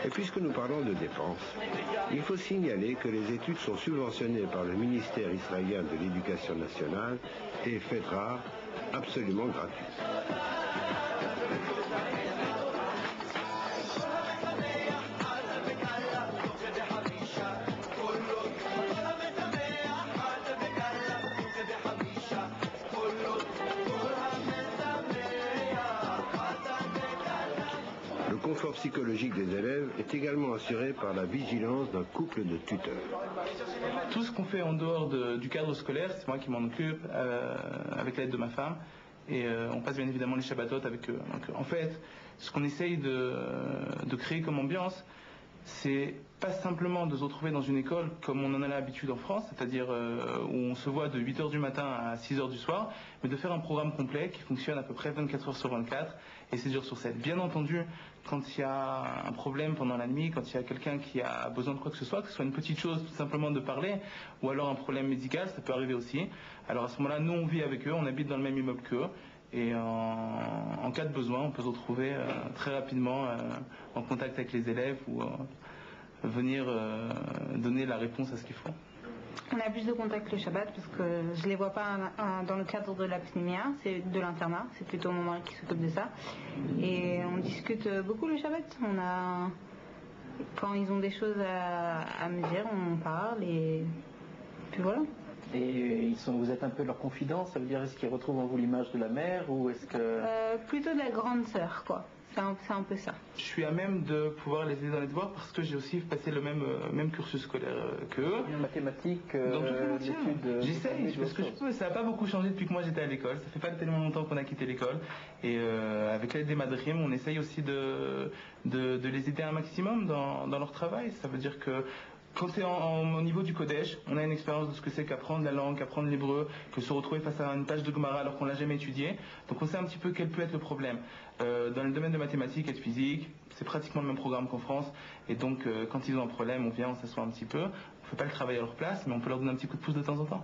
Et puisque nous parlons de dépenses, il faut signaler que les études sont subventionnées par le ministère israélien de l'Éducation nationale et fait rare, absolument gratuites. Le confort psychologique des élèves est également assuré par la vigilance d'un couple de tuteurs. Tout ce qu'on fait en dehors du cadre scolaire, c'est moi qui m'en occupe avec l'aide de ma femme. Et on passe bien évidemment les Shabbatot avec eux. Donc en fait, ce qu'on essaye de créer comme ambiance, c'est pas simplement de se retrouver dans une école comme on en a l'habitude en France, c'est-à-dire où on se voit de 8h du matin à 6h du soir, mais de faire un programme complet qui fonctionne à peu près 24 heures sur 24 et 6 jours sur 7. Bien entendu, quand il y a un problème pendant la nuit, quand il y a quelqu'un qui a besoin de quoi que ce soit une petite chose, tout simplement de parler, ou alors un problème médical, ça peut arriver aussi. Alors à ce moment-là, nous on vit avec eux, on habite dans le même immeuble qu'eux, et en cas de besoin, on peut se retrouver très rapidement en contact avec les élèves ou venir donner la réponse à ce qu'il faut. On a plus de contact le Shabbat parce que je les vois pas dans le cadre de la pnimia, c'est de l'internat, c'est plutôt mon mari qui s'occupe de ça. Et on discute beaucoup le Shabbat. Quand ils ont des choses à me dire, on parle et puis voilà. Et vous êtes un peu leur confident, ça veut dire est-ce qu'ils retrouvent en vous l'image de la mère ou est-ce que... Plutôt de la grande sœur, quoi. C'est un peu ça. Je suis à même de pouvoir les aider dans les devoirs parce que j'ai aussi passé le même cursus scolaire qu'eux. En mathématiques, dans toutes les matières. J'essaye, je fais ce que je peux. Ça n'a pas beaucoup changé depuis que moi j'étais à l'école. Ça fait pas tellement longtemps qu'on a quitté l'école. Et avec l'aide des madrim, on essaye aussi de les aider un maximum dans leur travail. Ça veut dire que quand c'est au niveau du Kodesh, on a une expérience de ce que c'est qu'apprendre la langue, qu'apprendre l'hébreu, que se retrouver face à une page de Gemara alors qu'on l'a jamais étudié. Donc on sait un petit peu quel peut être le problème. Dans le domaine de mathématiques et de physique, c'est pratiquement le même programme qu'en France. Et donc quand ils ont un problème, on vient, on s'assoit un petit peu. On ne fait pas le travail à leur place, mais on peut leur donner un petit coup de pouce de temps en temps.